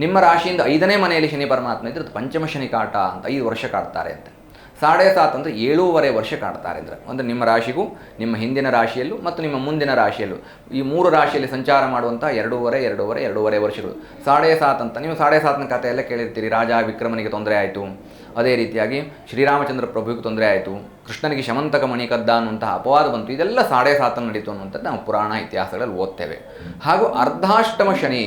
ನಿಮ್ಮ ರಾಶಿಯಿಂದ 5ನೇ ಮನೆಯಲ್ಲಿ ಶನಿ ಪರಮಾತ್ಮ ಇದ್ರೆ ಅದು ಪಂಚಮ ಶನಿ ಕಾಟ ಅಂತ 5 ವರ್ಷ ಕಾಡ್ತಾರೆ ಅಂತ. 7.5 ಅಂದರೆ 7.5 ವರ್ಷ ಕಾಡ್ತಾರೆ ಅಂದರೆ ನಿಮ್ಮ ರಾಶಿಗೂ ನಿಮ್ಮ ಹಿಂದಿನ ರಾಶಿಯಲ್ಲೂ ಮತ್ತು ನಿಮ್ಮ ಮುಂದಿನ ರಾಶಿಯಲ್ಲೂ ಈ 3 ರಾಶಿಯಲ್ಲಿ ಸಂಚಾರ ಮಾಡುವಂಥ 2.5 ವರ್ಷಗಳು. 7.5 ಅಂತ ನೀವು 7.5ನ ಕಥೆ ಎಲ್ಲ ಕೇಳಿರ್ತೀರಿ. ರಾಜ ವಿಕ್ರಮನಿಗೆ ತೊಂದರೆ ಆಯಿತು, ಅದೇ ರೀತಿಯಾಗಿ ಶ್ರೀರಾಮಚಂದ್ರ ಪ್ರಭುವಿಗೆ ತೊಂದರೆ ಆಯಿತು, ಕೃಷ್ಣನಿಗೆ ಶಮಂತಕ ಮಣಿ ಕದ್ದ ಅನ್ನುವಂತಹ ಅಪವಾದ ಬಂತು. ಇದೆಲ್ಲ 7.5 ನಡೀತು ಅನ್ನುವಂಥದ್ದು ನಾವು ಪುರಾಣ ಇತಿಹಾಸಗಳಲ್ಲಿ ಓದ್ತೇವೆ. ಹಾಗೂ ಅರ್ಧಾಷ್ಟಮ ಶನಿ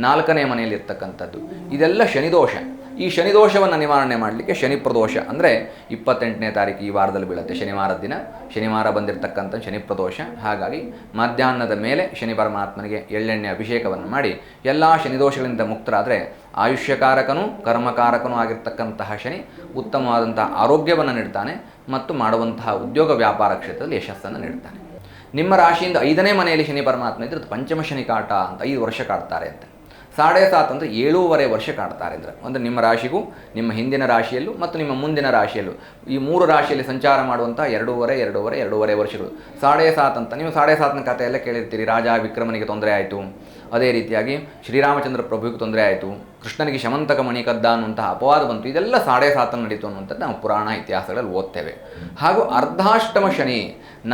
4ನೇ ಮನೆಯಲ್ಲಿ ಇರ್ತಕ್ಕಂಥದ್ದು, ಇದೆಲ್ಲ ಶನಿದೋಷ. ಈ ಶನಿದೋಷವನ್ನು ನಿವಾರಣೆ ಮಾಡಲಿಕ್ಕೆ ಶನಿ ಪ್ರದೋಷ ಅಂದರೆ 28ನೇ ತಾರೀಕು ಈ ವಾರದಲ್ಲಿ ಬೀಳುತ್ತೆ, ಶನಿವಾರದ ದಿನ. ಶನಿವಾರ ಬಂದಿರತಕ್ಕಂಥ ಶನಿ ಪ್ರದೋಷ. ಹಾಗಾಗಿ ಮಧ್ಯಾಹ್ನದ ಮೇಲೆ ಶನಿ ಪರಮಾತ್ಮನಿಗೆ ಎಳ್ಳೆಣ್ಣೆ ಅಭಿಷೇಕವನ್ನು ಮಾಡಿ ಎಲ್ಲ ಶನಿದೋಷಗಳಿಂದ ಮುಕ್ತರಾದರೆ ಆಯುಷ್ಯಕಾರಕನೂ ಕರ್ಮಕಾರಕನೂ ಆಗಿರ್ತಕ್ಕಂತಹ ಶನಿ ಉತ್ತಮವಾದಂತಹ ಆರೋಗ್ಯವನ್ನು ನೀಡ್ತಾನೆ ಮತ್ತು ಮಾಡುವಂತಹ ಉದ್ಯೋಗ ವ್ಯಾಪಾರ ಕ್ಷೇತ್ರದಲ್ಲಿ ಯಶಸ್ಸನ್ನು ನೀಡ್ತಾನೆ. ನಿಮ್ಮ ರಾಶಿಯಿಂದ 5ನೇ ಮನೆಯಲ್ಲಿ ಶನಿ ಪರಮಾತ್ಮ ಇದ್ರೆ ಅದು ಪಂಚಮ ಶನಿ ಕಾಟ ಅಂತ 5 ವರ್ಷ ಕಾಡ್ತಾರೆ ಅಂತ. 7.5 ಅಂದರೆ 7.5 ವರ್ಷ ಕಾಡ್ತಾರೆ ಅಂದರೆ ನಿಮ್ಮ ರಾಶಿಗೂ ನಿಮ್ಮ ಹಿಂದಿನ ರಾಶಿಯಲ್ಲೂ ಮತ್ತು ನಿಮ್ಮ ಮುಂದಿನ ರಾಶಿಯಲ್ಲೂ ಈ 3 ರಾಶಿಯಲ್ಲಿ ಸಂಚಾರ ಮಾಡುವಂಥ 2.5 ವರ್ಷಗಳು. 7.5 ಅಂತ ನೀವು 7.5ನ ಕಥೆ ಎಲ್ಲ ಕೇಳಿರ್ತೀರಿ. ರಾಜ ವಿಕ್ರಮನಿಗೆ ತೊಂದರೆ ಆಯಿತು, ಅದೇ ರೀತಿಯಾಗಿ ಶ್ರೀರಾಮಚಂದ್ರ ಪ್ರಭುವಿಗೆ ತೊಂದರೆ ಆಯಿತು, ಕೃಷ್ಣನಿಗೆ ಶಮಂತಕ ಮಣಿ ಕದ್ದ ಅನ್ನುವಂತಹ ಅಪವಾದ ಬಂತು. ಇದೆಲ್ಲ 7.5 ನಡೀತು ಅನ್ನುವಂಥದ್ದು ನಾವು ಪುರಾಣ ಇತಿಹಾಸಗಳಲ್ಲಿ ಓದ್ತೇವೆ. ಹಾಗೂ ಅರ್ಧಾಷ್ಟಮ ಶನಿ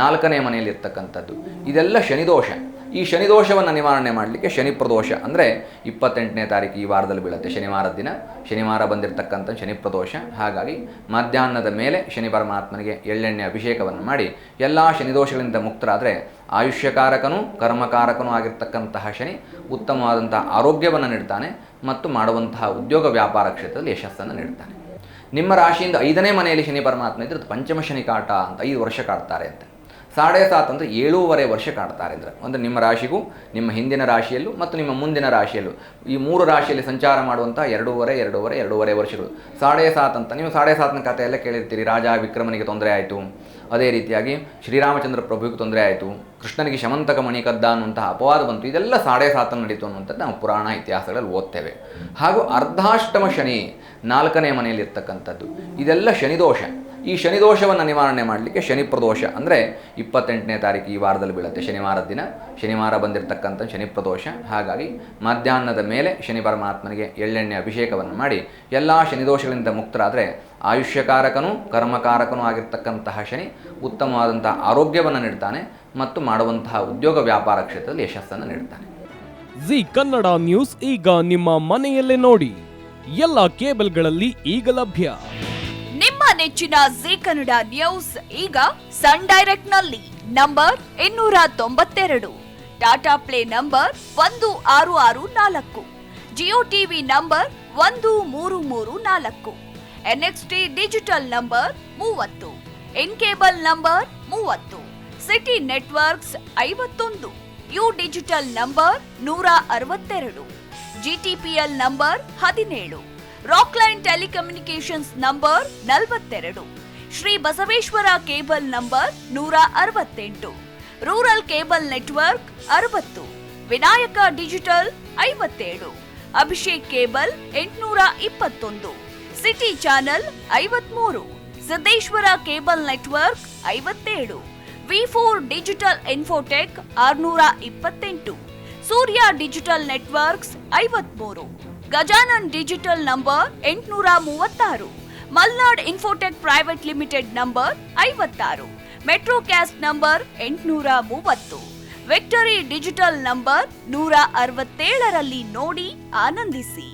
4ನೇ ಮನೆಯಲ್ಲಿ ಇರ್ತಕ್ಕಂಥದ್ದು, ಇದೆಲ್ಲ ಶನಿದೋಷ. ಈ ಶನಿದೋಷವನ್ನು ನಿವಾರಣೆ ಮಾಡಲಿಕ್ಕೆ ಶನಿ ಪ್ರದೋಷ ಅಂದರೆ 28ನೇ ತಾರೀಕು ಈ ವಾರದಲ್ಲಿ ಬೀಳುತ್ತೆ, ಶನಿವಾರದ ದಿನ. ಶನಿವಾರ ಬಂದಿರತಕ್ಕಂಥ ಶನಿ ಪ್ರದೋಷ. ಹಾಗಾಗಿ ಮಧ್ಯಾಹ್ನದ ಮೇಲೆ ಶನಿ ಪರಮಾತ್ಮನಿಗೆ ಎಳ್ಳೆಣ್ಣೆ ಅಭಿಷೇಕವನ್ನು ಮಾಡಿ ಎಲ್ಲ ಶನಿದೋಷಗಳಿಂದ ಮುಕ್ತರಾದರೆ ಆಯುಷ್ಯಕಾರಕನೂ ಕರ್ಮಕಾರಕನೂ ಆಗಿರ್ತಕ್ಕಂತಹ ಶನಿ ಉತ್ತಮವಾದಂತಹ ಆರೋಗ್ಯವನ್ನು ನೀಡ್ತಾನೆ ಮತ್ತು ಮಾಡುವಂತಹ ಉದ್ಯೋಗ ವ್ಯಾಪಾರ ಕ್ಷೇತ್ರದಲ್ಲಿ ಯಶಸ್ಸನ್ನು ನೀಡ್ತಾನೆ. ನಿಮ್ಮ ರಾಶಿಯಿಂದ 5ನೇ ಮನೆಯಲ್ಲಿ ಶನಿ ಪರಮಾತ್ಮ ಇದ್ರೆ ಅದು ಪಂಚಮ ಶನಿ ಕಾಟ ಅಂತ 5 ವರ್ಷ ಕಾಡ್ತಾರೆ ಅಂತ. 7.5 ಅಂದರೆ 7.5 ವರ್ಷ ಕಾಡ್ತಾರೆ ಅಂದರೆ ನಿಮ್ಮ ರಾಶಿಗೂ ನಿಮ್ಮ ಹಿಂದಿನ ರಾಶಿಯಲ್ಲೂ ಮತ್ತು ನಿಮ್ಮ ಮುಂದಿನ ರಾಶಿಯಲ್ಲೂ ಈ 3 ರಾಶಿಯಲ್ಲಿ ಸಂಚಾರ ಮಾಡುವಂಥ 2.5 ವರ್ಷಗಳು. 7.5 ಅಂತ ನೀವು 7.5ನ ಕಥೆ ಎಲ್ಲ ಕೇಳಿರ್ತೀರಿ. ರಾಜ ವಿಕ್ರಮನಿಗೆ ತೊಂದರೆ ಆಯಿತು, ಅದೇ ರೀತಿಯಾಗಿ ಶ್ರೀರಾಮಚಂದ್ರ ಪ್ರಭುವಿಗೆ ತೊಂದರೆ ಆಯಿತು, ಕೃಷ್ಣನಿಗೆ ಶಮಂತಕ ಮಣಿ ಕದ್ದ ಅನ್ನುವಂತಹ ಅಪವಾದ ಬಂತು. ಇದೆಲ್ಲ 7.5 ನಡೀತು ಅನ್ನುವಂಥದ್ದು ನಾವು ಪುರಾಣ ಇತಿಹಾಸಗಳಲ್ಲಿ ಓದ್ತೇವೆ. ಹಾಗೂ ಅರ್ಧಾಷ್ಟಮ ಶನಿ 4ನೇ ಮನೆಯಲ್ಲಿ ಇರ್ತಕ್ಕಂಥದ್ದು, ಇದೆಲ್ಲ ಶನಿದೋಷ. ಈ ಶನಿದೋಷವನ್ನು ನಿವಾರಣೆ ಮಾಡಲಿಕ್ಕೆ ಶನಿ ಪ್ರದೋಷ ಅಂದರೆ 28ನೇ ತಾರೀಕು ಈ ವಾರದಲ್ಲಿ ಬೀಳುತ್ತೆ, ಶನಿವಾರದ ದಿನ. ಶನಿವಾರ ಬಂದಿರತಕ್ಕಂಥ ಶನಿ ಪ್ರದೋಷ. ಹಾಗಾಗಿ ಮಧ್ಯಾಹ್ನದ ಮೇಲೆ ಶನಿ ಪರಮಾತ್ಮನಿಗೆ ಎಳ್ಳೆಣ್ಣೆ ಅಭಿಷೇಕವನ್ನು ಮಾಡಿ ಎಲ್ಲ ಶನಿದೋಷಗಳಿಂದ ಮುಕ್ತರಾದರೆ ಆಯುಷ್ಯಕಾರಕನೂ ಕರ್ಮಕಾರಕನೂ ಆಗಿರ್ತಕ್ಕಂತಹ ಶನಿ ಉತ್ತಮವಾದಂತಹ ಆರೋಗ್ಯವನ್ನು ನೀಡ್ತಾನೆ ಮತ್ತು ಮಾಡುವಂತಹ ಉದ್ಯೋಗ ವ್ಯಾಪಾರ ಕ್ಷೇತ್ರದಲ್ಲಿ ಯಶಸ್ಸನ್ನು ನೀಡ್ತಾನೆ. ಜಿ ಕನ್ನಡ ನ್ಯೂಸ್ ಈಗ ನಿಮ್ಮ ಮನೆಯಲ್ಲೇ ನೋಡಿ. ಎಲ್ಲ ಕೇಬಲ್ಗಳಲ್ಲಿ ಈಗ ಲಭ್ಯ. ನಿಮ್ಮ ನೆಚ್ಚಿನ ಜಿ ಕನ್ನಡ ನ್ಯೂಸ್ ಈಗ ಸನ್ ಡೈರೆಕ್ಟ್ ನಲ್ಲಿ number 292, Tata play number 1664, Jio TV number 1334, NXT digital number 30, in cable number 30, city networks 51, U digital number 162, GTPL number 17, Rockline telecommunications number 42, Shri Basaveshwara cable number 168, rural cable network 60, Vinayaka digital 57, Abhishek cable 821, city channel 53, Siddeshwara cable network 57, ವಿ4 digital infotech 628, Surya digital networks 53, Gajanan digital number 836, Malnad infotech private limited number 56, Metrocast number 830, victory digital number 167ರಲ್ಲಿ ನೋಡಿ ಆನಂದಿಸಿ.